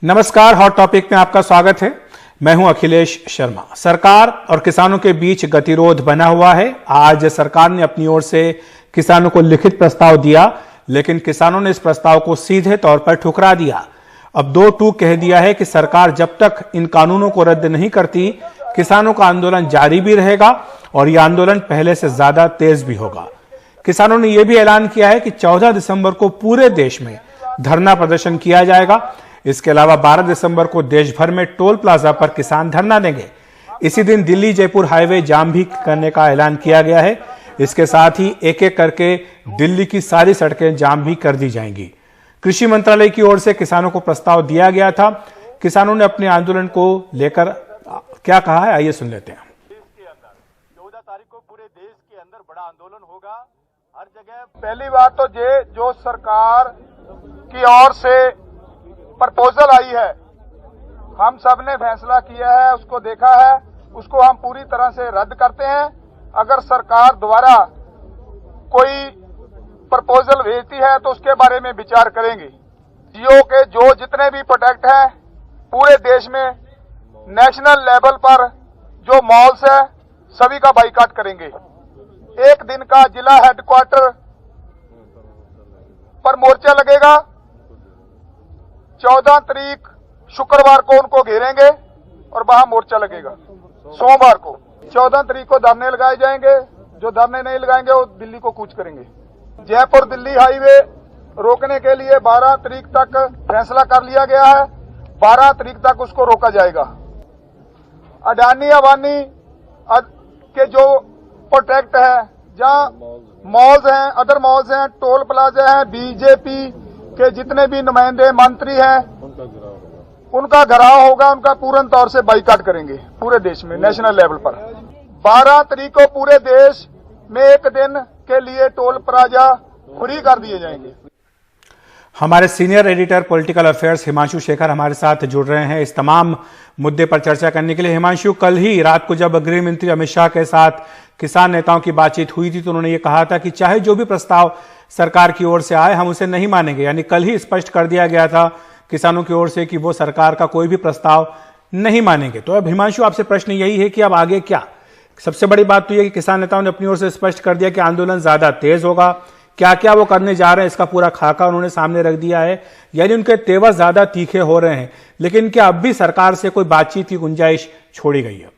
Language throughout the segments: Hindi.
नमस्कार, हॉट टॉपिक में आपका स्वागत है। मैं हूं अखिलेश शर्मा। सरकार और किसानों के बीच गतिरोध बना हुआ है। आज सरकार ने अपनी ओर से किसानों को लिखित प्रस्ताव दिया, लेकिन किसानों ने इस प्रस्ताव को सीधे तौर पर ठुकरा दिया। अब 2-2 कह दिया है कि सरकार जब तक इन कानूनों को रद्द नहीं करती, किसानों का आंदोलन जारी भी रहेगा और यह आंदोलन पहले से ज्यादा तेज भी होगा। किसानों ने यह भी ऐलान किया है कि 14 दिसंबर को पूरे देश में धरना प्रदर्शन किया जाएगा। इसके अलावा 12 दिसंबर को देश भर में टोल प्लाजा पर किसान धरना देंगे। इसी दिन दिल्ली जयपुर हाईवे जाम भी करने का ऐलान किया गया है। इसके साथ ही एक एक करके दिल्ली की सारी सड़कें जाम भी कर दी जाएंगी। कृषि मंत्रालय की ओर से किसानों को प्रस्ताव दिया गया था। किसानों ने अपने आंदोलन को लेकर क्या कहा है, आइए सुन लेते हैं। 14 तारीख को पूरे देश के अंदर बड़ा आंदोलन होगा, हर जगह। पहली बात तो जो सरकार की ओर से प्रपोजल आई है, हम सब ने फैसला किया है, उसको देखा है, उसको हम पूरी तरह से रद्द करते हैं। अगर सरकार द्वारा कोई प्रपोजल भेजती है तो उसके बारे में विचार करेंगे। जियो के जो जितने भी प्रोडक्ट हैं पूरे देश में नेशनल लेवल पर जो मॉल्स है सभी का बाइकाट करेंगे। एक दिन का जिला हेडक्वार्टर पर मोर्चा लगेगा। 14 तारीख शुक्रवार को उनको घेरेंगे और वहां मोर्चा लगेगा। सोमवार को 14 तारीख को धरने लगाए जाएंगे। जो धरने नहीं लगाएंगे वो दिल्ली को कूच करेंगे। जयपुर दिल्ली हाईवे रोकने के लिए 12 तारीख तक फैसला कर लिया गया है। 12 तारीख तक उसको रोका जाएगा। अडानी अंबानी के जो प्रोटेक्ट है, जहां मॉल्स हैं, अदर मॉल्स हैं, टोल प्लाजा हैं, बीजेपी के जितने भी नुमाइंदे मंत्री हैं उनका घेराव होगा। उनका पूर्ण तौर से बाइकाट करेंगे पूरे देश में नेशनल लेवल पर। 12 तारीख को पूरे देश में एक दिन के लिए टोल प्लाजा फ्री कर दिए जाएंगे। हमारे senior editor political affairs Himanshu Shekhar हमारे साथ जुड़ रहे हैं इस तमाम मुद्दे पर चर्चा करने के लिए। हिमांशु, कल ही रात को जब गृह मंत्री अमित शाह के साथ किसान नेताओं की बातचीत हुई थी तो उन्होंने ये कहा था कि चाहे जो भी प्रस्ताव सरकार की ओर से आए हम उसे नहीं मानेंगे। यानी कल ही स्पष्ट कर दिया गया था किसानों की ओर से कि वो सरकार का कोई भी प्रस्ताव नहीं मानेंगे। तो अब हिमांशु, आपसे प्रश्न यही है कि अब आगे क्या? सबसे बड़ी बात तो यह कि किसान नेताओं ने अपनी ओर से स्पष्ट कर दिया कि आंदोलन ज्यादा तेज होगा। क्या क्या वो करने जा रहे हैं इसका पूरा खाका उन्होंने सामने रख दिया है। यानी उनके तेवर ज्यादा तीखे हो रहे हैं। लेकिन क्या अब भी सरकार से कोई बातचीत की गुंजाइश छोड़ी गई है?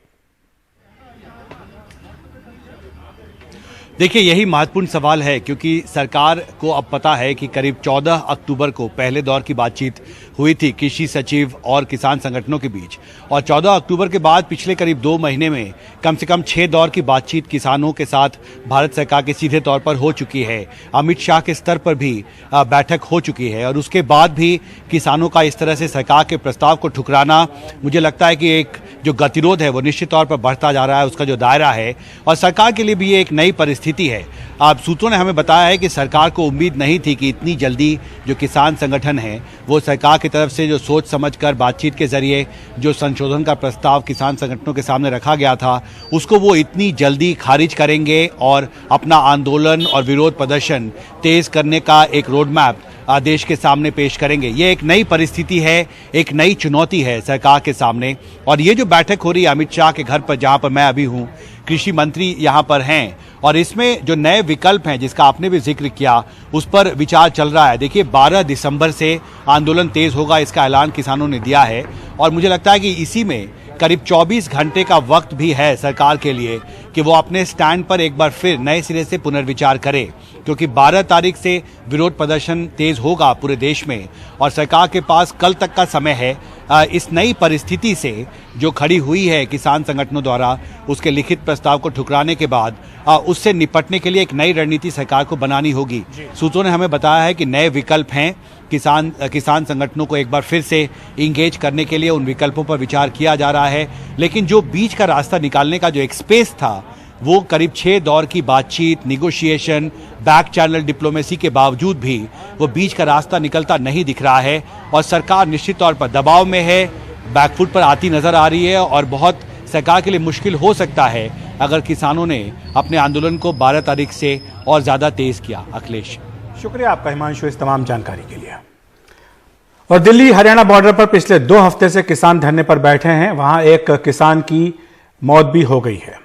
देखिए, यही महत्वपूर्ण सवाल है, क्योंकि सरकार को अब पता है कि करीब 14 अक्टूबर को पहले दौर की बातचीत हुई थी कृषि सचिव और किसान संगठनों के बीच, और 14 अक्टूबर के बाद पिछले करीब 2 महीने में कम से कम 6 दौर की बातचीत किसानों के साथ भारत सरकार के सीधे तौर पर हो चुकी है। अमित शाह के स्तर पर भी बैठक हो चुकी है, और उसके बाद भी किसानों का इस तरह से सरकार के प्रस्ताव को ठुकराना, मुझे लगता है कि एक जो गतिरोध है वो निश्चित तौर पर बढ़ता जा रहा है, उसका जो दायरा है, और सरकार के लिए भी ये एक नई परिस्थिति है। आप सूत्रों ने हमें बताया है कि सरकार को उम्मीद नहीं थी कि इतनी जल्दी जो किसान संगठन है वो सरकार की तरफ से जो सोच समझकर बातचीत के जरिए जो संशोधन का प्रस्ताव किसान संगठनों के सामने रखा गया था उसको वो इतनी जल्दी खारिज करेंगे और अपना आंदोलन और विरोध प्रदर्शन तेज करने का एक रोड मैप देश के सामने पेश करेंगे। ये एक नई परिस्थिति है, एक नई चुनौती है सरकार के सामने। और ये जो बैठक हो रही है अमित शाह के घर पर, जहां पर मैं अभी हूं, कृषि मंत्री यहां पर हैं, और इसमें जो नए विकल्प हैं जिसका आपने भी जिक्र किया उस पर विचार चल रहा है। देखिए, 12 दिसंबर से आंदोलन तेज होगा, इसका ऐलान किसानों ने दिया है, और मुझे लगता है कि इसी में करीब 24 घंटे का वक्त भी है सरकार के लिए कि वो अपने स्टैंड पर एक बार फिर नए सिरे से पुनर्विचार करे, क्योंकि 12 तारीख से विरोध प्रदर्शन तेज होगा पूरे देश में, और सरकार के पास कल तक का समय है इस नई परिस्थिति से जो खड़ी हुई है किसान संगठनों द्वारा उसके लिखित प्रस्ताव को ठुकराने के बाद उससे निपटने के लिए एक नई रणनीति सरकार को बनानी होगी। सूत्रों ने हमें बताया है कि नए विकल्प हैं। किसान संगठनों को एक बार फिर से इंगेज करने के लिए उन विकल्पों पर विचार किया जा रहा है, लेकिन जो बीच का रास्ता निकालने का जो एक स्पेस था वो करीब 6 दौर की बातचीत, निगोशिएशन, बैक चैनल डिप्लोमेसी के बावजूद भी वो बीच का रास्ता निकलता नहीं दिख रहा है, और सरकार निश्चित तौर पर दबाव में है, बैकफुट पर आती नजर आ रही है, और बहुत सरकार के लिए मुश्किल हो सकता है अगर किसानों ने अपने आंदोलन को 12 तारीख से और ज़्यादा तेज किया। अखिलेश, शुक्रिया आपका हिमांशु इस तमाम जानकारी के लिए। और दिल्ली हरियाणा बॉर्डर पर पिछले 2 हफ्ते से किसान धरने पर बैठे हैं। वहां एक किसान की मौत भी हो गई है।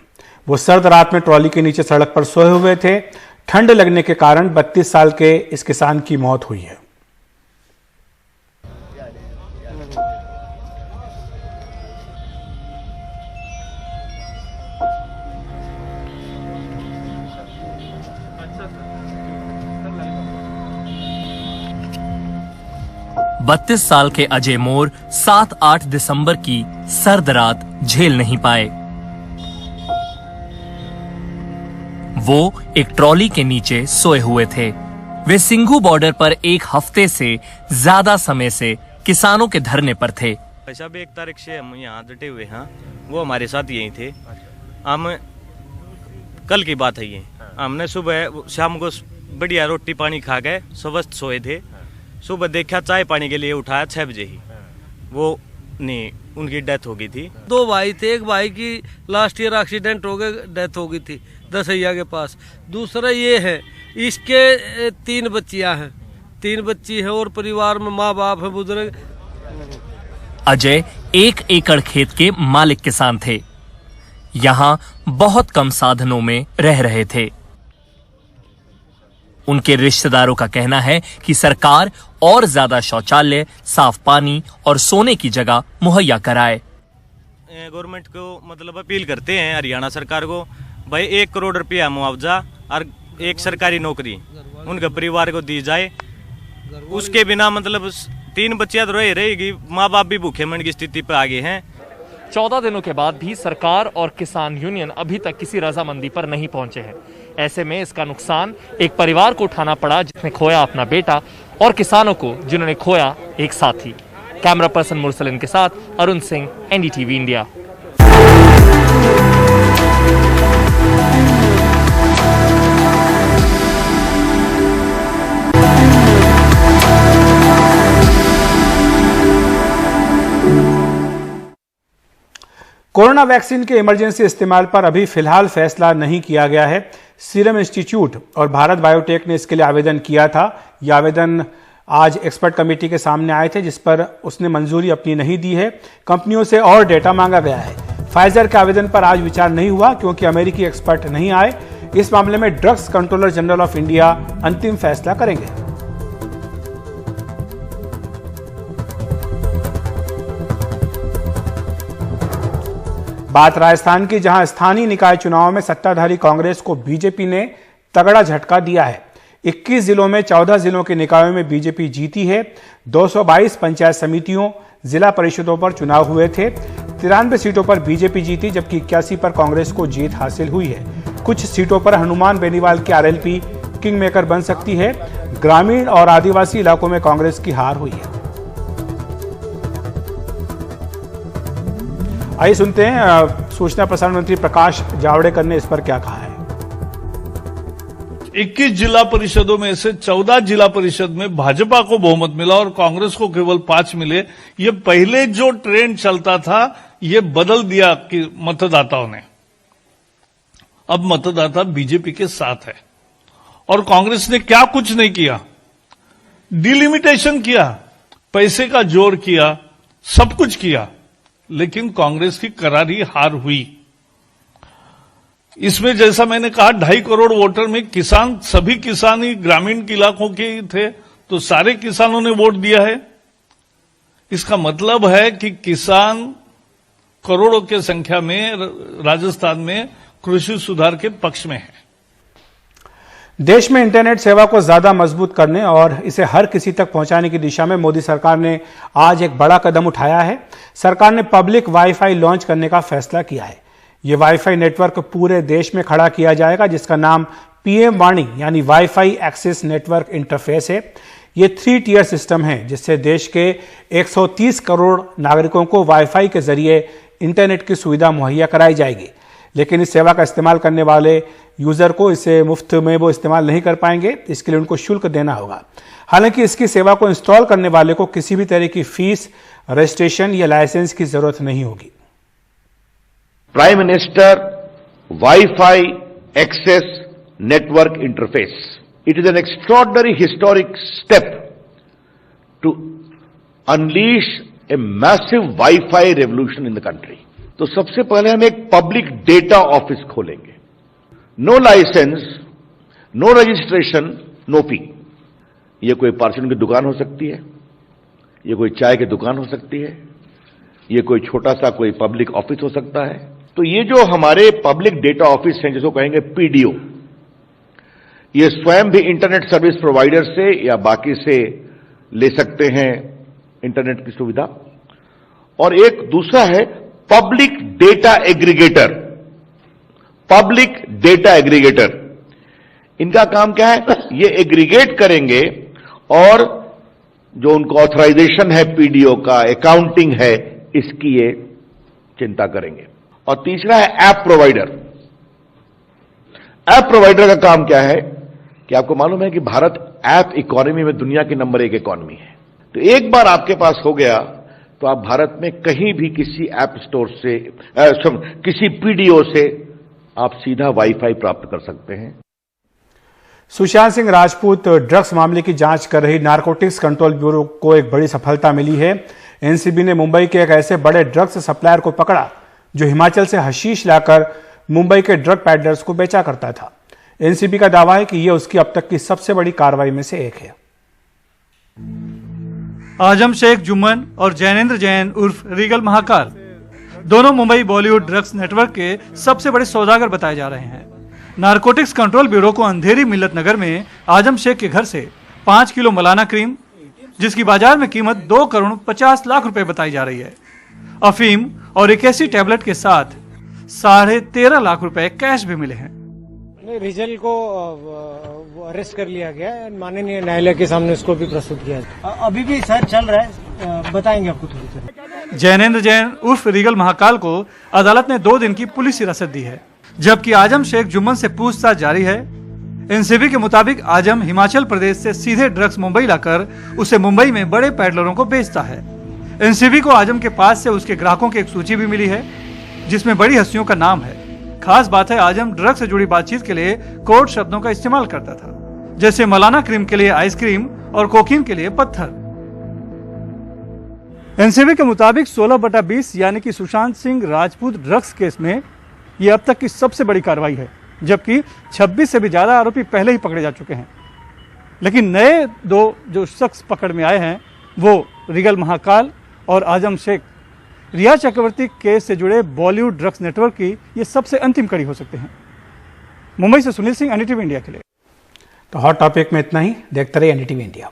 वो सर्द रात में ट्रॉली के नीचे सड़क पर सोए हुए थे। ठंड लगने के कारण 32 साल के इस किसान की मौत हुई है। बत्तीस साल के अजय मोर 7-8 दिसंबर की सर्द रात झेल नहीं पाए। वो एक ट्रॉली के नीचे सोए हुए थे। वे सिंघू बॉर्डर पर 1 हफ्ते से ज्यादा समय से किसानों के धरने पर थे। ऐसा भी 1 तारीख से हम यहाँ डटे हुए हैं। वो हमारे साथ यही थे। हम कल की बात है ये। हमने सुबह शाम को बढ़िया रोटी पानी खा गए, स्वस्थ सोए थे। सुबह देखा चाय पानी के लिए उठाया 6 बजे ही, वो नहीं, उनकी डेथ हो गई थी। 2 भाई थे। एक भाई की लास्ट ईयर एक्सीडेंट हो गए, डेथ हो गई थी दसैया के पास। दूसरा ये है, इसके 3 बच्चियां हैं, 3 बच्ची है और परिवार में माँ बाप है बुजुर्ग। अजय 1 एकड़ खेत के मालिक किसान थे। यहाँ बहुत कम साधनों में रह रहे थे। उनके रिश्तेदारों का कहना है कि सरकार और ज्यादा शौचालय, साफ पानी और सोने की जगह मुहैया कराए। गवर्नमेंट को मतलब अपील करते हैं हरियाणा सरकार को, भाई 1 करोड़ रुपया मुआवजा और एक सरकारी नौकरी उनके परिवार को दी जाए। उसके बिना मतलब 3 बच्चियां तो रहेगी, माँ बाप भी भूखे मरने की स्थिति पे आ गए हैं। 14 दिनों के बाद भी सरकार और किसान यूनियन अभी तक किसी रजामंदी पर नहीं पहुंचे हैं। ऐसे में इसका नुकसान एक परिवार को उठाना पड़ा जिसने खोया अपना बेटा, और किसानों को जिन्होंने खोया एक साथी। कैमरा पर्सन मुरसलिन के साथ Arun Singh, NDTV India. Corona vaccine के इमरजेंसी इस्तेमाल पर अभी फिलहाल फैसला नहीं किया गया है। सीरम इंस्टीट्यूट और भारत बायोटेक ने इसके लिए आवेदन किया था। यह आवेदन आज एक्सपर्ट कमेटी के सामने आए थे, जिस पर उसने मंजूरी अपनी नहीं दी है। कंपनियों से और डेटा मांगा गया है। फाइजर के आवेदन पर आज विचार नहीं हुआ क्योंकि अमेरिकी एक्सपर्ट नहीं आए। इस मामले में drugs controller general of India अंतिम फैसला करेंगे। बात राजस्थान की, जहां स्थानीय निकाय चुनाव में सत्ताधारी कांग्रेस को बीजेपी ने तगड़ा झटका दिया है। 21 जिलों में 14 जिलों के निकायों में बीजेपी जीती है। 222 पंचायत समितियों, जिला परिषदों पर चुनाव हुए थे। 93 सीटों पर बीजेपी जीती, जबकि 81 पर कांग्रेस को जीत हासिल हुई है। कुछ सीटों पर हनुमान बेनीवाल की आरएलपी किंग मेकर बन सकती है। ग्रामीण और आदिवासी इलाकों में कांग्रेस की हार हुई है। आइए सुनते हैं सूचना प्रसारण मंत्री प्रकाश जावड़ेकर ने इस पर क्या कहा है। 21 जिला परिषदों में से 14 जिला परिषद में भाजपा को बहुमत मिला और कांग्रेस को केवल 5 मिले। ये पहले जो ट्रेंड चलता था ये बदल दिया कि मतदाताओं ने। अब मतदाता बीजेपी के साथ है और कांग्रेस ने क्या कुछ नहीं किया। डिलिमिटेशन किया, पैसे का जोर किया, सब कुछ किया, लेकिन कांग्रेस की करारी हार हुई। इसमें जैसा मैंने कहा 2.5 करोड़ वोटर में किसान, सभी किसान ही ग्रामीण इलाकों के थे, तो सारे किसानों ने वोट दिया है। इसका मतलब है कि किसान करोड़ों की संख्या में राजस्थान में कृषि सुधार के पक्ष में है। देश में इंटरनेट सेवा को ज्यादा मजबूत करने और इसे हर किसी तक पहुंचाने की दिशा में मोदी सरकार ने आज एक बड़ा कदम उठाया है। सरकार ने पब्लिक वाईफाई लॉन्च करने का फैसला किया है। यह वाईफाई नेटवर्क पूरे देश में खड़ा किया जाएगा, जिसका नाम पीएम वाणी यानी वाईफाई एक्सेस नेटवर्क इंटरफेस है। ये 3 टियर सिस्टम है, जिससे देश के 130 करोड़ नागरिकों को वाईफाई के जरिए इंटरनेट की सुविधा मुहैया कराई जाएगी। लेकिन इस सेवा का इस्तेमाल करने वाले यूजर को इसे मुफ्त में वो इस्तेमाल नहीं कर पाएंगे। इसके लिए उनको शुल्क देना होगा। हालांकि इसकी सेवा को इंस्टॉल करने वाले को किसी भी तरह की फीस, रजिस्ट्रेशन या लाइसेंस की जरूरत नहीं होगी। Prime minister wifi access network interface. It is an extraordinary historic step to unleash a massive Wi-Fi revolution in the country. तो सबसे पहले हम एक पब्लिक डेटा ऑफिस खोलेंगे. No licence, no registration, no fee. ये कोई परचून की दुकान हो सकती है, ये कोई चाय की दुकान हो सकती है, ये कोई छोटा सा कोई पब्लिक ऑफिस हो सकता है. तो ये जो हमारे पब्लिक डेटा ऑफिस हैं, जिसको कहेंगे पीडीओ, ये स्वयं भी इंटरनेट सर्विस प्रोवाइडर से या बाकी से ले सकते हैं इंटरनेट की सुविधा. और एक दूसरा है public data aggregator. Public data aggregator, इनका काम क्या है? ये एग्रीगेट करेंगे और जो उनको ऑथराइजेशन है पीडीओ का, अकाउंटिंग है, इसकी ये चिंता करेंगे. और तीसरा है ऐप प्रोवाइडर. ऐप प्रोवाइडर का काम क्या है कि आपको मालूम है कि भारत ऐप इकोनॉमी में दुनिया की नंबर 1 इकोनॉमी है. तो एक बार आपके पास हो गया तो आप भारत में कहीं भी किसी ऐप स्टोर से किसी पीडीओ से आप सीधा वाईफाई प्राप्त कर सकते हैं. सुशांत सिंह राजपूत ड्रग्स मामले की जांच कर रही नारकोटिक्स कंट्रोल ब्यूरो को एक बड़ी सफलता मिली है. एनसीबी ने मुंबई के एक ऐसे बड़े ड्रग्स सप्लायर को पकड़ा जो हिमाचल से हशीश लाकर मुंबई के ड्रग पैडलर्स को बेचा करता था. एनसीबी का दावा है कि यह उसकी अब तक की सबसे बड़ी कार्रवाई में से एक है. आजम शेख जुम्मन और जैनेंद्र जैन उर्फ रीगल महाकाल दोनों मुंबई बॉलीवुड ड्रग्स नेटवर्क के सबसे बड़े सौदागर बताए जा रहे हैं. नारकोटिक्स कंट्रोल ब्यूरो को अंधेरी मिल्लत नगर में आजम शेख के घर से 5 किलो मलाना क्रीम, जिसकी बाजार में कीमत 2 करोड़ 50 लाख रुपए बताई जा रही है, अफीम और 81 टैबलेट के साथ 13.5 लाख रुपए कैश भी मिले हैं. रिजल्ट को अरेस्ट कर लिया गया है. माननीय न्यायालय के सामने उसको भी प्रस्तुत किया है. अभी भी सर चल रहा है, बताएंगे आपको थोड़ी देर. जैनेंद्र जैन उर्फ रीगल महाकाल को अदालत ने 2 दिन की पुलिस हिरासत दी है, जबकि आजम शेख जुम्मन से पूछताछ जारी है. एनसीबी के मुताबिक आजम हिमाचल प्रदेश से सीधे ड्रग्स मुंबई लाकर उसे मुंबई में बड़े पैडलरों को बेचता है. एनसीबी को आजम के पास से उसके ग्राहकों की एक सूची भी मिली है, जिसमें बड़ी हस्तियों का नाम है. खास बात है, आजम ड्रग्स से जुड़ी बातचीत के लिए कोड शब्दों का इस्तेमाल करता था, जैसे मलाना क्रीम के लिए आइसक्रीम और कोकीन के लिए पत्थर. एनसीबी के मुताबिक 16/20 यानी कि सुशांत सिंह राजपूत ड्रग्स केस में यह अब तक की सबसे बड़ी कार्रवाई है, जबकि 26 से भी ज्यादा आरोपी पहले ही पकड़े जा चुके हैं. लेकिन नए 2 जो शख्स पकड़ में आए हैं वो रीगल महाकाल और आजम शेख. रिया चक्रवर्ती केस से जुड़े बॉलीवुड ड्रग्स नेटवर्क की ये सबसे अंतिम कड़ी हो सकते हैं. मुंबई से सुनील सिंह, एनडीटीवी इंडिया के लिए. तो हॉट टॉपिक में इतना ही. देखते रहिए एनडीटीवी इंडिया.